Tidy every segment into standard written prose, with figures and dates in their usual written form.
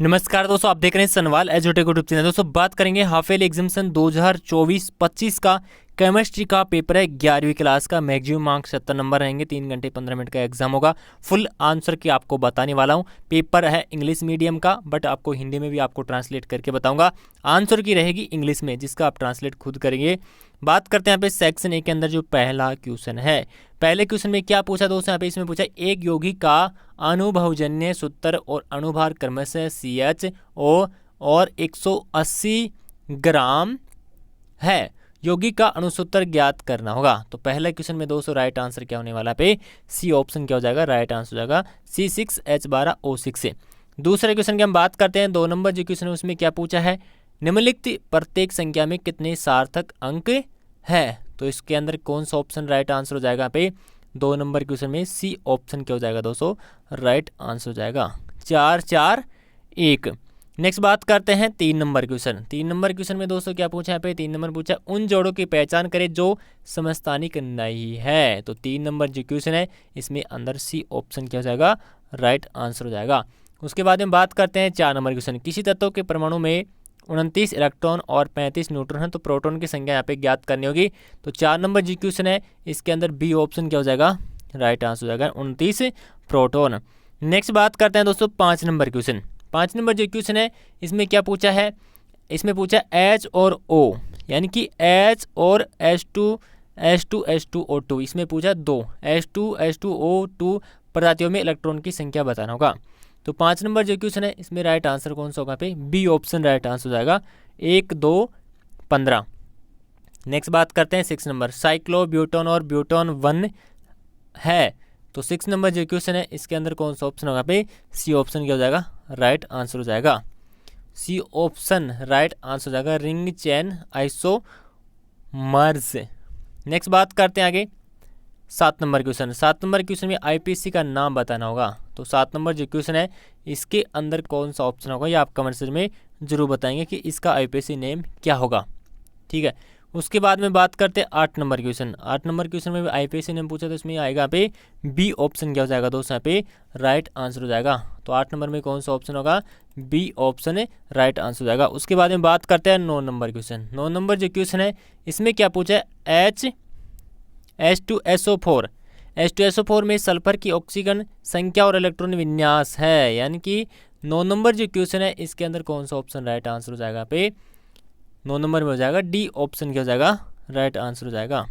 नमस्कार दोस्तों, आप देख रहे हैं सनवाल एजुटेक यूट्यूब चैनल। दोस्तों बात करेंगे हाफ ईयरली एग्जामिनेशन 2024-25 का केमिस्ट्री का पेपर है 11वीं क्लास का। मैक्सिमम मार्क्स 70 नंबर रहेंगे। 3 घंटे 15 मिनट का एग्जाम होगा। फुल आंसर की आपको बताने वाला हूं। पेपर है इंग्लिश मीडियम का, बट आपको हिंदी में भी आपको ट्रांसलेट करके बताऊंगा। आंसर की रहेगी इंग्लिश में, जिसका आप ट्रांसलेट खुद करेंगे। बात करते हैं यहाँ पे सेक्शन ए के अंदर जो पहला क्वेश्चन है। पहले क्वेश्चन में क्या पूछा दोस्तों, यहाँ पे इसमें पूछा एक यौगिक का अनुभवजन्य सूत्र और अणुभार क्रमशः CHO और 180 ग्राम है। यौगिक का अणुसूत्र ज्ञात करना होगा। तो पहला क्वेश्चन में दोस्तों राइट आंसर क्या होने वाला पे सी ऑप्शन क्या हो जाएगा, राइट आंसर हो जाएगा C6H12O6 से। दूसरे क्वेश्चन की हम बात करते हैं। 2 नंबर जो क्वेश्चन है उसमें क्या पूछा है, निम्नलिखित प्रत्येक संख्या में कितने सार्थक अंक है। तो इसके अंदर कौन सा ऑप्शन राइट आंसर हो जाएगा पे 2 नंबर क्वेश्चन में सी ऑप्शन क्या हो जाएगा दोस्तों, राइट आंसर हो जाएगा 4 4 1। नेक्स्ट बात करते हैं 3 नंबर क्वेश्चन। 3 नंबर क्वेश्चन में दोस्तों क्या पूछा है पे 3 नंबर पूछा उन जोड़ों की पहचान करें जो समस्थानिक नहीं है। तो 3 नंबर जो क्वेश्चन है इसमें अंदर सी ऑप्शन क्या हो जाएगा, राइट आंसर हो जाएगा। उसके बाद में बात करते हैं 4 नंबर क्वेश्चन। किसी तत्व के परमाणु में 29 इलेक्ट्रॉन और 35 न्यूट्रॉन है, तो प्रोटॉन की संख्या यहाँ पे ज्ञात करनी होगी। तो 4 नंबर जी क्वेश्चन है इसके अंदर बी ऑप्शन क्या हो जाएगा, राइट आंसर हो जाएगा 29 प्रोटॉन। नेक्स्ट बात करते हैं दोस्तों 5 नंबर क्वेश्चन। 5 नंबर जो क्वेश्चन है इसमें क्या पूछा है, इसमें पूछा H और O, यानी कि H और H2O2 इसमें पूछा 2 H2O2 प्रजातियों में इलेक्ट्रॉन की संख्या बताना होगा। तो 5 नंबर जो क्वेश्चन है इसमें राइट आंसर कौन सा होगा पे बी ऑप्शन राइट आंसर हो जाएगा 1 2 15। नेक्स्ट बात करते हैं 6 नंबर। साइक्लोब्यूटोन और ब्यूटोन 1 है। तो 6 नंबर जो क्वेश्चन है इसके अंदर कौन सा ऑप्शन होगा पे सी ऑप्शन क्या हो जाएगा, राइट आंसर हो जाएगा सी ऑप्शन राइट आंसर हो जाएगा रिंग चेन आइसोमर्स। नेक्स्ट बात करते हैं आगे 7 नंबर क्वेश्चन। 7 नंबर क्वेश्चन में IPC का नाम बताना होगा। तो 7 नंबर जो क्वेश्चन है इसके अंदर कौन सा ऑप्शन होगा, ये आप कमेंट सेक्शन में जरूर बताएंगे कि इसका IPC नेम क्या होगा, ठीक है। उसके बाद में बात करते हैं 8 नंबर क्वेश्चन। 8 नंबर क्वेश्चन में IPC नेम पूछा तो इसमें आएगा पे बी ऑप्शन क्या हो जाएगा दोस्तों, यहाँ पे राइट आंसर हो जाएगा। तो 8 नंबर में कौन सा ऑप्शन होगा, बी ऑप्शन राइट आंसर हो जाएगा। उसके बाद में बात करते हैं 9 नंबर क्वेश्चन। 9 नंबर जो क्वेश्चन है इसमें क्या पूछा है, H2SO4 H2SO4 में सल्फर की ऑक्सीजन संख्या और इलेक्ट्रॉन विन्यास है, यानी कि 9 नंबर जो क्वेश्चन है इसके अंदर कौन सा ऑप्शन राइट आंसर हो जाएगा पे 9 नंबर में हो जाएगा डी ऑप्शन क्या हो जाएगा, राइट आंसर हो जाएगा।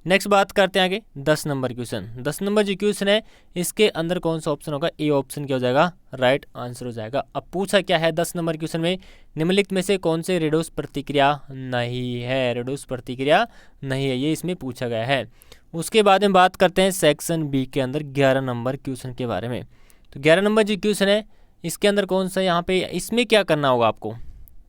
नेक्स्ट बात करते हैं आगे 10 नंबर क्वेश्चन। 10 नंबर जो क्वेश्चन है इसके अंदर कौन सा ऑप्शन होगा, ए ऑप्शन क्या हो जाएगा, राइट आंसर हो जाएगा। अब पूछा क्या है 10 नंबर क्वेश्चन में, निम्नलिखित में से कौन से रेडोस प्रतिक्रिया नहीं है। रेडोस प्रतिक्रिया नहीं है, ये इसमें पूछा गया है। उसके बाद में बात करते हैं सेक्शन बी के अंदर 11 नंबर क्वेश्चन के बारे में। तो 11 नंबर जो क्वेश्चन है इसके अंदर कौन सा, यहाँ पे इसमें क्या करना होगा आपको,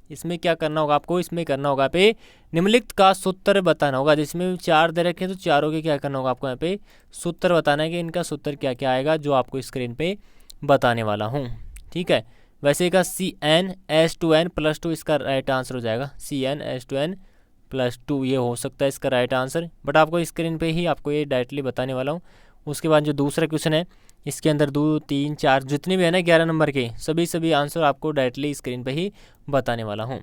इसमें क्या करना होगा आपको, इसमें करना होगा पे निम्नलिखित का सूत्र बताना होगा। जिसमें 4 दे रखे तो चारों के क्या करना होगा आपको, यहाँ पे सूत्र बताना है कि इनका सूत्र क्या क्या आएगा, जो आपको स्क्रीन पे बताने वाला हूँ, ठीक है। वैसे का CnH2n+2 इसका राइट आंसर हो जाएगा। CnH2n+2 ये हो सकता है इसका राइट आंसर, बट आपको स्क्रीन पे ही आपको ये डायरेक्टली बताने वाला हूँ। उसके बाद जो दूसरा क्वेश्चन है इसके अंदर 2 3 4 जितने भी है ना 11 नंबर के सभी आंसर आपको डायरेक्टली स्क्रीन पे ही बताने वाला हूँ।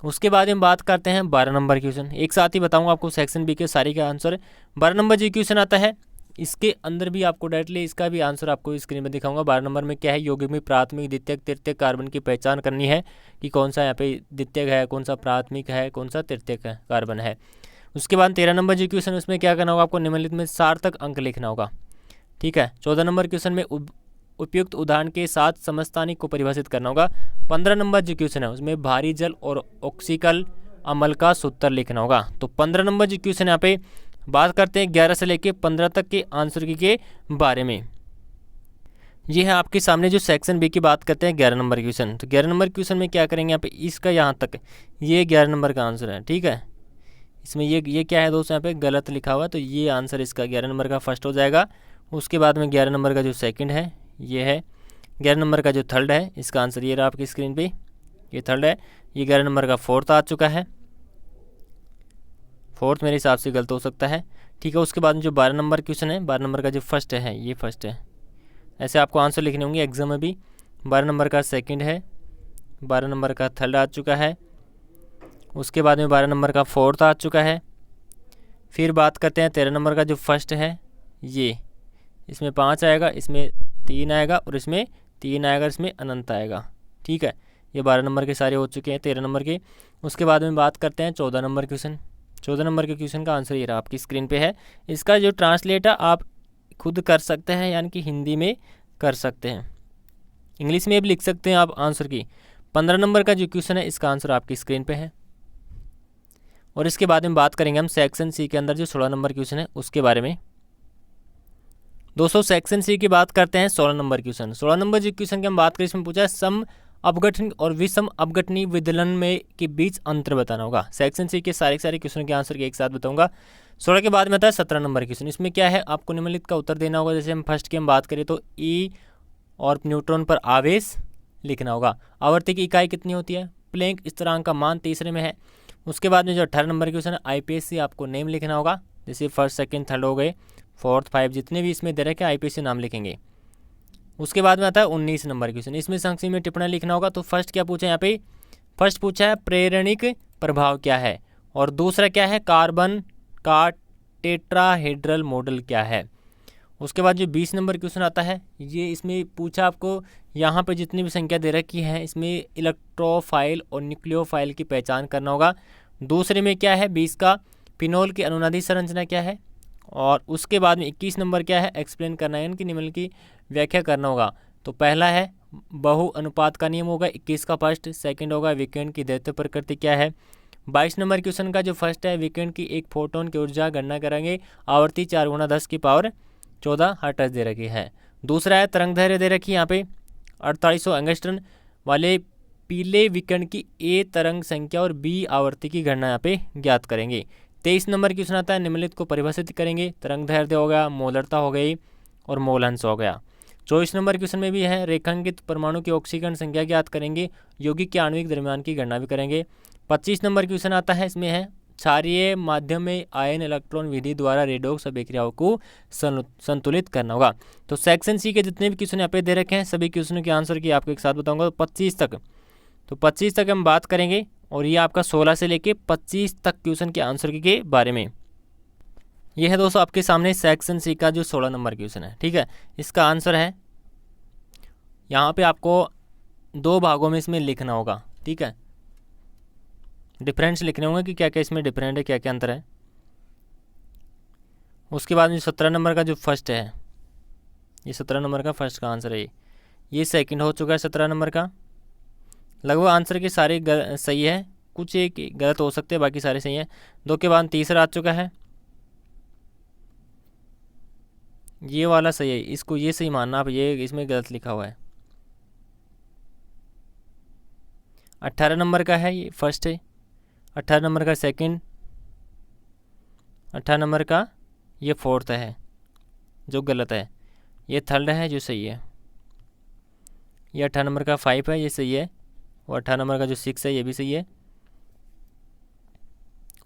उसके बाद हम बात करते हैं 12 नंबर क्वेश्चन। एक साथ ही बताऊंगा आपको सेक्शन बी के सारे का आंसर। 12 नंबर जो क्वेश्चन आता है इसके अंदर भी आपको डायरेक्टली इसका भी आंसर आपको स्क्रीन में दिखाऊंगा। 12 नंबर में क्या है, यौगिक में प्राथमिक द्वितीयक तृतीयक कार्बन की पहचान करनी है कि कौन सा यहाँ पे द्वितीयक है, कौन सा प्राथमिक है, कौन सा तृतीयक है कार्बन है। उसके बाद 13 नंबर जो क्वेश्चन उसमें क्या करना होगा, आपको निम्नलिखित में सार्थक अंक लिखना होगा, ठीक है। 14 नंबर क्वेश्चन में उपयुक्त उदाहरण के साथ समस्थानिक को परिभाषित करना होगा। 15 नंबर जो क्वेश्चन है उसमें भारी जल और ऑक्सीकल अम्ल का सूत्र लिखना होगा। तो 15 नंबर जो क्वेश्चन यहाँ पे बात करते हैं 11 से लेके 15 तक के आंसर के बारे में। ये है आपके सामने जो सेक्शन बी की बात करते हैं 11 नंबर क्वेश्चन। तो 11 नंबर क्वेश्चन में क्या करेंगे यहाँ पे, इसका यहाँ तक ये 11 नंबर का आंसर है, ठीक है। इसमें ये क्या है दोस्तों, यहाँ पे गलत लिखा हुआ है, तो ये आंसर इसका 11 नंबर का फर्स्ट हो जाएगा। उसके बाद में 11 नंबर का जो सेकंड है ये है, 11 नंबर का जो थर्ड है इसका आंसर ये रहा आपकी स्क्रीन पे, ये थर्ड है। ये 11 नंबर का फोर्थ आ चुका है, फोर्थ मेरे हिसाब से गलत हो सकता है, ठीक है। उसके बाद में जो 12 नंबर क्वेश्चन है 12 नंबर का जो फर्स्ट है ये फर्स्ट है। ऐसे आपको आंसर लिखने होंगे एग्जाम में भी। 12 नंबर का सेकंड है, 12 नंबर का थर्ड आ चुका है, उसके बाद में 12 नंबर का फोर्थ आ चुका है। फिर बात करते हैं 13 नंबर का जो फर्स्ट है, ये इसमें 5 आएगा, इसमें 3 आएगा और इसमें 3 आएगा, इसमें अनंत आएगा। ठीक है, ये 12 नंबर के सारे हो चुके हैं 13 नंबर के। उसके बाद में बात करते हैं 14 नंबर क्वेश्चन। 14 नंबर के क्वेश्चन का आंसर ये रहा, आपकी स्क्रीन पे है। इसका जो ट्रांसलेट है आप खुद कर सकते हैं, यानी कि हिंदी में कर सकते हैं, इंग्लिश में भी लिख सकते हैं आप आंसर की। 15 नंबर का जो क्वेश्चन है इसका आंसर आपकी स्क्रीन पे है। और इसके बाद में बात करेंगे हम सेक्शन सी के अंदर जो 16 नंबर क्वेश्चन है उसके बारे में। दोस्तों सेक्शन सी की बात करते हैं 16 नंबर क्वेश्चन। 16 नंबर जो क्वेश्चन की हम बात करें, इसमें पूछा है सम अपघटन और विषम अपघटनीय विदलन में के बीच अंतर बताना होगा। सेक्शन सी के सारे क्वेश्चन के आंसर के एक साथ बताऊंगा। 16 के बाद में आता है 17 नंबर क्वेश्चन। इसमें क्या है, आपको निम्नलिखित का उत्तर देना होगा। जैसे हम फर्स्ट की हम बात करें तो ई और न्यूट्रॉन पर आवेश लिखना होगा। आवर्ती की इकाई कितनी होती है, प्लैंक स्थिरांक का मान तीसरे में है। उसके बाद में जो 18 नंबर क्वेश्चन है आईपीएससी आपको नेम लिखना होगा। जैसे फर्स्ट सेकंड थर्ड हो गए, फोर्थ 5 जितने भी इसमें दे रखे आईपीएससी नाम लिखेंगे। उसके बाद में आता है 19 नंबर क्वेश्चन। इसमें संक्षिप्त में टिप्पणी लिखना होगा। तो फर्स्ट क्या पूछा है यहाँ पे, फर्स्ट पूछा है प्रेरणिक प्रभाव क्या है, और दूसरा क्या है कार्बन का टेट्राहेड्रल मॉडल क्या है। उसके बाद जो 20 नंबर क्वेश्चन आता है, ये इसमें पूछा आपको यहाँ पे जितनी भी संख्या दे रखी है इसमें इलेक्ट्रोफाइल और न्यूक्लियोफाइल की पहचान करना होगा। दूसरे में क्या है 20 का फिनोल की अनुनादी संरचना क्या है। और उसके बाद में 21 नंबर क्या है एक्सप्लेन करना है, इनकी निम्न की व्याख्या करना होगा। तो पहला है बहु अनुपात का नियम होगा 21 का फर्स्ट। सेकंड होगा विकिरण की दैत्य प्रकृति क्या है। 22 नंबर क्वेश्चन का जो फर्स्ट है विकिरण की एक फोटोन की ऊर्जा गणना करेंगे। आवर्ती 4 × 10⁻14 हर्ट्ज दे रखी है। दूसरा है तरंग दैर्घ्य दे रखी है यहाँ पे 4800 एंगस्ट्रॉन वाले पीले विकिरण की ए तरंग संख्या और बी आवर्ती की गणना यहाँ पे ज्ञात करेंगे। 23 नंबर क्वेश्चन आता है निम्नलिखित को परिभाषित करेंगे। तरंग दैर्घ्य हो गया, मोलरता हो गई और मोलहंस हो गया। 24 नंबर क्वेश्चन में भी है रेखांकित परमाणु की ऑक्सीकरण संख्या ज्ञात करेंगे। यौगिक के आणविक द्रव्यमान की गणना भी करेंगे। 25 नंबर क्वेश्चन आता है, इसमें है क्षारीय माध्यम में आयन इलेक्ट्रॉन विधि द्वारा रेडॉक्स अभिक्रियाओं को संतुलित करना होगा। तो सेक्शन सी के जितने भी क्वेश्चन यहाँ पे दे रखे हैं सभी क्वेश्चनों के आंसर की आपको एक साथ बताऊंगा। 25 तक हम बात करेंगे, और ये आपका 16 से लेके 25 तक क्वेश्चन के आंसर के बारे में। यह है दोस्तों आपके सामने सेक्शन सी का जो 16 नंबर क्वेश्चन है। ठीक है, इसका आंसर है यहाँ पे आपको 2 भागों में इसमें लिखना होगा। ठीक है, डिफरेंस लिखने होंगे कि क्या क्या इसमें डिफरेंट है, क्या क्या अंतर है। उसके बाद में 17 नंबर का जो फर्स्ट है, ये 17 नंबर का फर्स्ट का आंसर है। ये सेकंड हो चुका है 17 नंबर का। लगभग आंसर के सारे सही है, कुछ एक गलत हो सकते हैं, बाकी सारे सही हैं। 2 के बाद तीसरा आ चुका है, ये वाला सही है, इसको ये सही मानना आप, ये इसमें गलत लिखा हुआ है। 18 नंबर का है ये फर्स्ट है, 18 नंबर का सेकंड, 18 नंबर का ये फोर्थ है जो गलत है, ये थर्ड है जो सही है। ये 18 नंबर का 5 है, ये सही है। और 18 नंबर का जो 6 है ये भी सही है।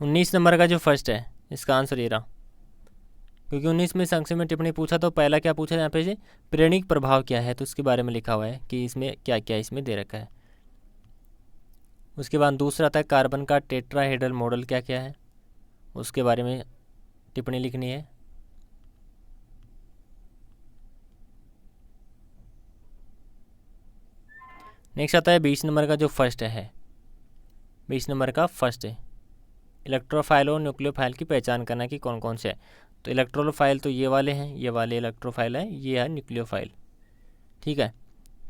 19 नंबर का जो फर्स्ट है इसका आंसर ये रहा, क्योंकि 19 में संक्षेप में टिप्पणी पूछा तो पहला क्या पूछा यहाँ पे से प्रेरणिक प्रभाव क्या है, तो उसके बारे में लिखा हुआ है कि इसमें क्या क्या इसमें दे रखा है। उसके बाद दूसरा आता है कार्बन का टेट्राहेड्रल मॉडल क्या क्या है, उसके बारे में टिप्पणी लिखनी है। नेक्स्ट आता है 20 नंबर का जो फर्स्ट है, 20 नंबर का फर्स्ट है इलेक्ट्रोफाइल और न्यूक्लियोफाइल की पहचान करना कि कौन कौन से है। तो इलेक्ट्रोफाइल तो ये वाले हैं, ये वाले इलेक्ट्रोफाइल है, ये है न्यूक्लियोफाइल। ठीक है,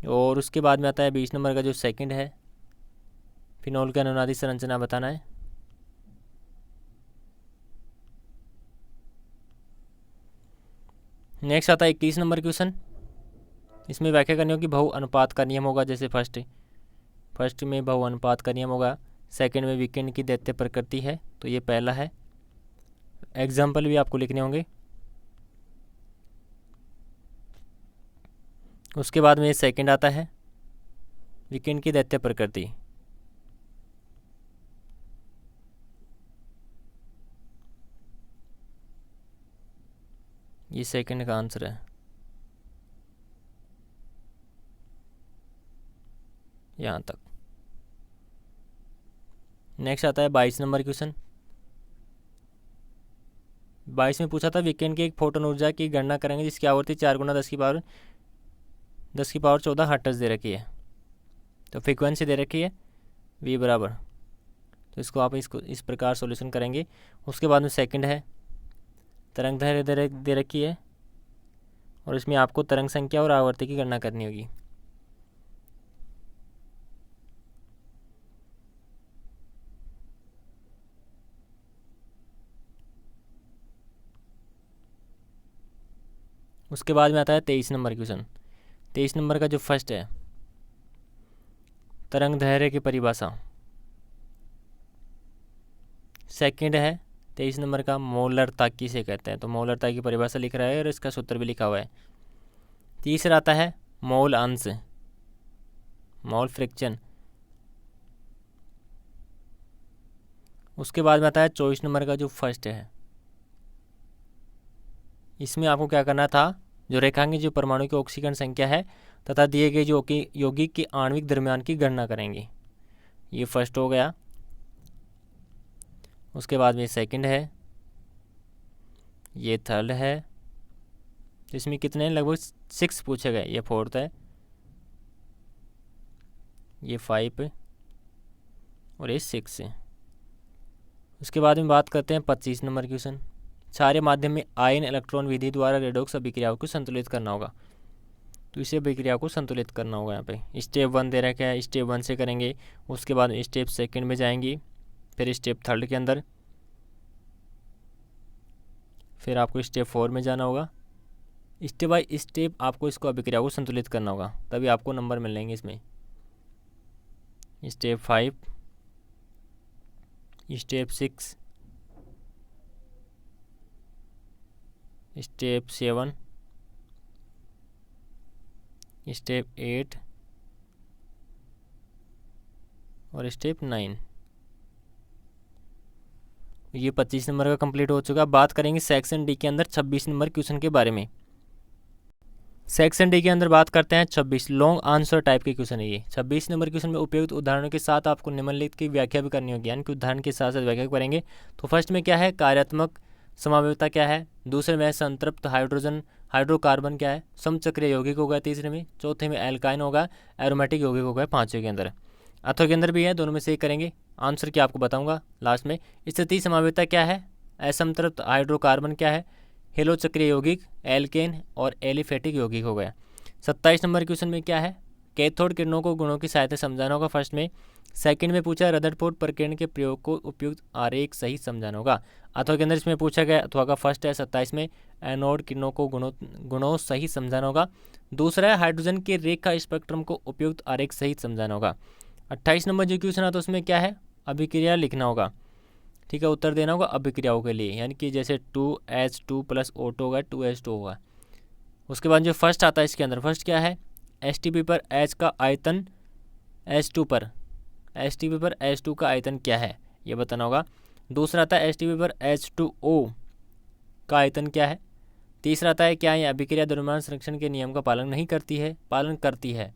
और उसके बाद में आता है 20 नंबर का जो सेकंड है फिनोल का अनुनादी संरचना बताना है। नेक्स्ट आता है 21 नंबर क्वेश्चन। इसमें व्याख्या करनी होगी बहु अनुपात का नियम होगा। जैसे फर्स्ट में बहु अनुपात का नियम होगा, सेकंड में विकिरण की दैत्य प्रकृति है, तो ये पहला है। एग्जाम्पल भी आपको लिखने होंगे। उसके बाद में ये सेकंड आता है विकिरण की दैत्य प्रकृति, ये सेकंड का आंसर है। यहाँ तक। नेक्स्ट आता है 22 नंबर क्वेश्चन। 22 में पूछा था विकिरण की एक फोटोन ऊर्जा की गणना करेंगे जिसकी आवृत्ति 4 गुना 10 की पावर 14 हर्ट्ज दे रखी है। तो फ्रीक्वेंसी दे रखी है v बराबर, तो इसको आप इस प्रकार सॉल्यूशन करेंगे। उसके बाद में सेकंड है तरंग दैर्घ्य दे रखी है और इसमें आपको तरंग संख्या और आवर्ती की गणना करनी होगी। उसके बाद में आता है 23 नंबर क्वेश्चन। 23 नंबर का जो फर्स्ट है तरंग दैर्घ्य की परिभाषा। सेकंड है 23 नंबर का मोलरता किसे कहते हैं, तो मोलरता की परिभाषा लिख रहा है और इसका सूत्र भी लिखा हुआ है। तीसरा आता है मोल अंश, मोल फ्रिक्शन। उसके बाद में आता है 24 नंबर का जो फर्स्ट है, इसमें आपको क्या करना था, जो रेखांकित जो परमाणु की ऑक्सीकरण संख्या है तथा दिए गए जो यौगिक के आणविक द्रव्यमान की गणना करेंगे। ये फर्स्ट हो गया। उसके बाद में सेकंड है, ये थर्ड है, इसमें कितने हैं, लगभग 6 पूछे गए। ये फोर्थ है, ये 5 और ये 6 है। उसके बाद में बात करते हैं 25 नंबर क्वेश्चन। क्षारीय माध्यम में आयन इलेक्ट्रॉन विधि द्वारा रेडॉक्स अभिक्रियाओं को संतुलित करना होगा। तो इसे अभिक्रिया को संतुलित करना होगा। यहाँ पे स्टेप 1 दे रखा है, स्टेप 1 से करेंगे। उसके बाद स्टेप सेकंड में जाएंगी, फिर स्टेप थर्ड के अंदर, फिर आपको स्टेप 4 में जाना होगा। स्टेप बाय स्टेप आपको इसको अभिक्रिया को संतुलित करना होगा, तभी आपको नंबर मिलेंगे इसमें। स्टेप 5, स्टेप 6, स्टेप 7, स्टेप 8 और स्टेप 9। ये 25 नंबर का कंप्लीट हो चुका। बात करेंगे सेक्शन डी के अंदर 26 नंबर क्वेश्चन के बारे में। सेक्शन डी के अंदर बात करते हैं 26 लॉन्ग आंसर टाइप के क्वेश्चन है। ये 26 नंबर क्वेश्चन में उपयुक्त उदाहरणों के साथ आपको निम्नलिखित की व्याख्या भी करनी होगी, यानी कि उदाहरण के साथ साथ व्याख्या करेंगे। तो फर्स्ट में क्या है, कार्यात्मक समावेशिता क्या है। दूसरे में संतृप्त हाइड्रोकार्बन क्या है, समचक्रीय यौगिक होगा तीसरे में। चौथे में एल्काइन होगा, एरोमेटिक यौगिक होगा पांचवें के अंदर। अथवा के अंदर भी है, दोनों में से एक करेंगे। आंसर क्या आपको बताऊंगा लास्ट में। स्थिति समावेशिता क्या है, असंतृप्त हाइड्रोकार्बन क्या है, हेलो चक्रीय यौगिक, एल्केन और एलिफेटिक यौगिक हो गया। 27 नंबर क्वेश्चन में क्या है, कैथोड किरणों को गुणों की सहायता से समझाना होगा फर्स्ट में। सेकंड में पूछा रदरफोर्ड प्रकीर्णन के प्रयोग को उपयुक्त आरेख सहित समझाना होगा। अथवा के अंदर इसमें पूछा गया, अथवा का फर्स्ट है 27 में एनोड किरणों को गुणों सहित समझाना होगा। दूसरा है हाइड्रोजन के रेखा स्पेक्ट्रम को उपयुक्त आरेख सहित समझाना होगा। 28 नंबर जो क्वेश्चन है तो उसमें क्या है, अभिक्रिया लिखना होगा। ठीक है, उत्तर देना होगा अभिक्रियाओं के लिए, यानी कि जैसे 2H2 + O2 होगा 2H2 होगा। उसके बाद जो फर्स्ट आता है इसके अंदर, फर्स्ट क्या है, STP पर H का आयतन H2 पर का आयतन क्या है ये बताना होगा। दूसरा आता है STP पर H2O का आयतन क्या है। तीसरा आता है क्या ये अभिक्रिया द्रव्यमान संरक्षण के नियम का पालन करती है।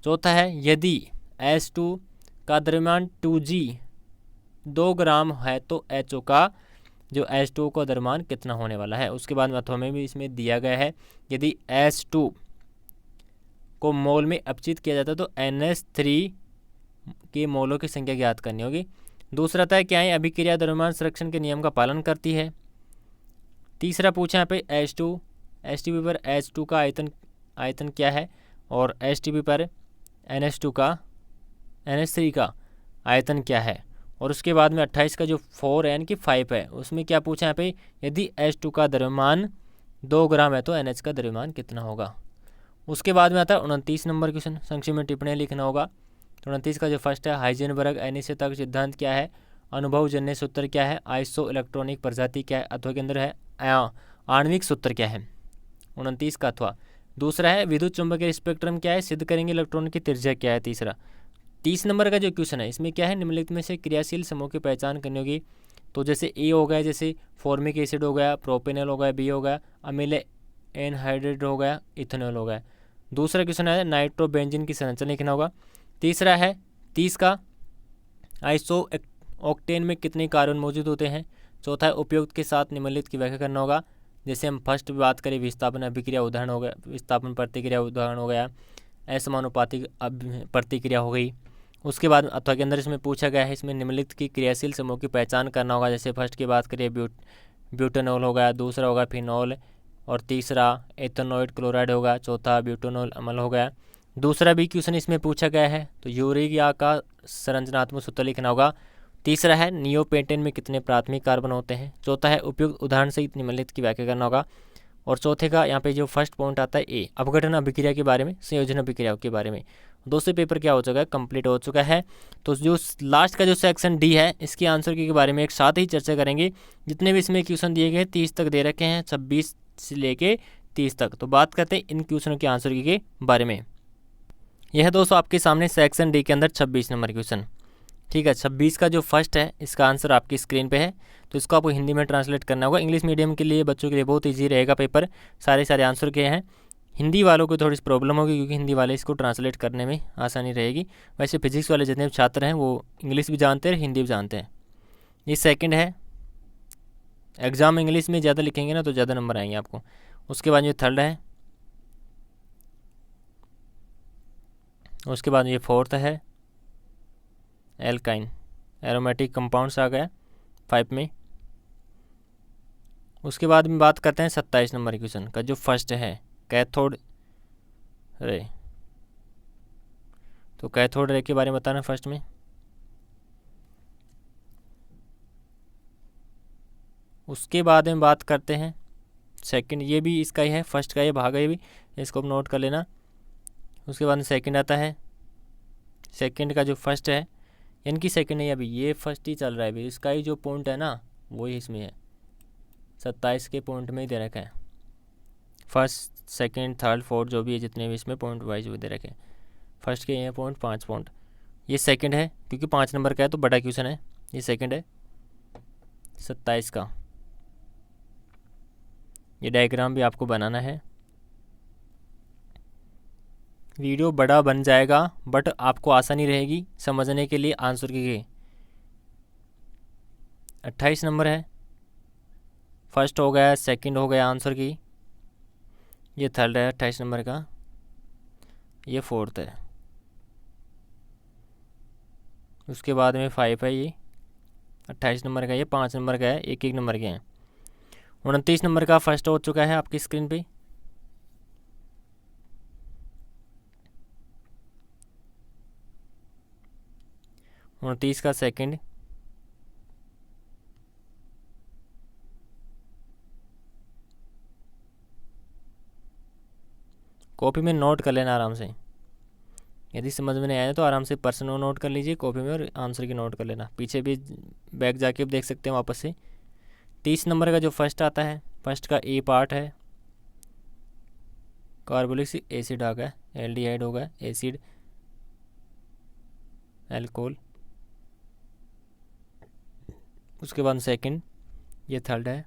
चौथा है यदि H2 का द्रव्यमान 2G 2 ग्राम है तो HO का जो H2O का द्रव्यमान कितना होने वाला है। उसके बाद अथवा में भी इसमें दिया गया है, यदि H2 को मोल में अपचित किया जाता है तो NH3 के मोलों की संख्या ज्ञात करनी होगी। दूसरा था क्या है अभिक्रिया द्रव्यमान संरक्षण के नियम का पालन करती है। तीसरा पूछा यहाँ पे STP पर H2 का आयतन क्या है और STP पर NH3 का आयतन क्या है। और उसके बाद में 28 का जो 4 यानी कि 5 है उसमें क्या पूछा यहाँ पे, यदि H2 का द्रव्यमान 2 ग्राम है तो NH का द्रव्यमान कितना होगा। उसके बाद में आता है 29 नंबर क्वेश्चन, संक्षेप में टिप्पणी लिखना होगा। तो 29 का जो फर्स्ट है हाइजेनबर्ग अनिश्चितता सिद्धांत क्या है, अनुभवजन्य सूत्र क्या है, आइसो इलेक्ट्रॉनिक प्रजाति क्या है, अथवा के अंदर है आणविक सूत्र क्या है 29 का अथवा। दूसरा है विद्युत चुंबकीय स्पेक्ट्रम क्या है, सिद्ध करेंगे इलेक्ट्रॉन की त्रिज्या क्या है तीसरा। 30 नंबर का जो क्वेश्चन है इसमें क्या है, निम्नलिखित में से क्रियाशील समूह की पहचान करनी होगी। तो जैसे ए हो गया, जैसे फॉर्मिक एसिड हो गया, प्रोपेनॉल हो गया, बी हो गया, अमील एनहाइड्रेट हो गया, इथेनॉल हो गया। दूसरा क्वेश्चन है नाइट्रोबेंजीन की संरचना लिखना होगा। तीसरा है 30 का आइसो ऑक्टेन में कितने कार्बन मौजूद होते हैं। चौथा है उपयुक्त के साथ निम्नलिखित की व्याख्या करना होगा। जैसे हम फर्स्ट बात करें विस्थापन अभिक्रिया उदाहरण हो गया, विस्थापन प्रतिक्रिया उदाहरण हो गया, असमानुपातिक प्रतिक्रिया हो गई। उसके बाद अथवा के अंदर इसमें पूछा गया है इसमें निम्नलिखित की क्रियाशील समूह की पहचान करना होगा। जैसे फर्स्ट की बात करें ब्यूटेनॉल होगा, दूसरा होगा फिनॉल, और तीसरा एथेनॉइड क्लोराइड होगा, चौथा ब्यूटेनॉल अम्ल हो गया। दूसरा भी क्वेश्चन इसमें पूछा गया है तो यूरिया का संरचनात्मक सूत्र लिखना होगा। तीसरा है नियोपेंटेन में कितने प्राथमिक कार्बन होते हैं। चौथा है उपयुक्त उदाहरण सहित निम्नलिखित की व्याख्या करना होगा। और चौथे का यहाँ पे जो फर्स्ट पॉइंट आता है ए, अपघटन अभिक्रिया के बारे में, संयोजन अभिक्रिया के बारे में। दोस्तों पेपर क्या हो चुका है, कंप्लीट हो चुका है। तो जो लास्ट का जो सेक्शन डी है इसके आंसर के बारे में एक साथ ही चर्चा करेंगे। जितने भी इसमें क्वेश्चन दिए गए 30 तक दे रखे हैं, 26 से लेके 30 तक। तो बात करते हैं इन क्वेश्चनों के आंसर के बारे में। यह है दोस्तों आपके सामने सेक्शन डी के अंदर 26 नंबर क्वेश्चन। ठीक है, 26 का जो फर्स्ट है इसका आंसर आपकी स्क्रीन पे है। तो इसको आपको हिंदी में ट्रांसलेट करना होगा। इंग्लिश मीडियम के लिए बच्चों के लिए बहुत ईजी रहेगा पेपर, सारे आंसर के हैं। हिंदी वालों को थोड़ी सी प्रॉब्लम होगी क्योंकि हिंदी वाले इसको ट्रांसलेट करने में आसानी रहेगी। वैसे फिजिक्स वाले जितने भी छात्र हैं वो इंग्लिश भी जानते हैं, हिंदी भी जानते हैं। ये सेकंड है, एग्ज़ाम इंग्लिश में ज़्यादा लिखेंगे ना तो ज़्यादा नंबर आएंगे आपको। उसके बाद ये थर्ड है, उसके बाद ये फोर्थ है एल्काइन एरोमेटिक कंपाउंड्स आ गया 5 में। उसके बाद में बात करते हैं 27 नंबर क्वेश्चन का जो फर्स्ट है कैथोड रे। तो कैथोड रे के बारे में बताना फर्स्ट में। उसके बाद में बात करते हैं सेकंड, ये भी इसका ही है, फर्स्ट का ये भाग है, ये भी इसको नोट कर लेना। उसके बाद में सेकंड आता है, सेकंड का जो फर्स्ट है यानी कि सेकंड नहीं, अभी ये फर्स्ट ही चल रहा है, अभी इसका ही जो पॉइंट है ना वही इसमें है, 27 के पॉइंट में ही दे रखा है। फर्स्ट सेकंड थर्ड फोर्थ जो भी है जितने भी इसमें पॉइंट वाइज वो दे रखे हैं। फर्स्ट के ये पॉइंट 5 पॉइंट, ये सेकंड है क्योंकि 5 नंबर का है तो बड़ा क्वेश्चन है। ये सेकंड है 27 का। ये डायग्राम भी आपको बनाना है। वीडियो बड़ा बन जाएगा बट आपको आसानी रहेगी समझने के लिए आंसर के। 28 नंबर है, फर्स्ट हो गया, सेकंड हो गया आंसर की, ये थर्ड है 28 नंबर का, ये फोर्थ है। उसके बाद में 5 है, ये 28 नंबर का, ये 5 नंबर का है, एक नंबर के हैं। 29 नंबर का फर्स्ट हो चुका है आपकी स्क्रीन पे। और 30 का सेकंड, कॉपी में नोट कर लेना आराम से। यदि समझ में नहीं आया तो आराम से पर्सनल नोट कर लीजिए कॉपी में और आंसर की नोट कर लेना। पीछे भी बैक जाके देख सकते हैं वापस से। 30 नंबर का जो फर्स्ट आता है, फर्स्ट का ए पार्ट है, कार्बोलिक एसिड आ गया, एल्डिहाइड होगा, एसिड एल्कोहल। उसके बाद सेकंड, ये थर्ड है,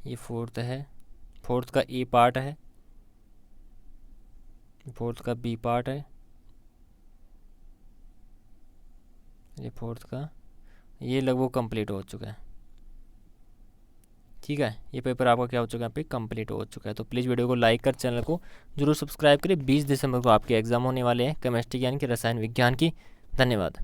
ये फोर्थ है, फोर्थ का ए पार्ट है, फोर्थ का बी पार्ट है, ये फोर्थ का, ये लगभग कंप्लीट हो चुका है। ठीक है, ये पेपर आपका क्या हो चुका है, यहाँ पे कंप्लीट हो चुका है। तो प्लीज़ वीडियो को लाइक कर, चैनल को जरूर सब्सक्राइब करें। 20 दिसंबर को आपके एग्जाम होने वाले हैं केमिस्ट्री यानी कि रसायन विज्ञान की। धन्यवाद।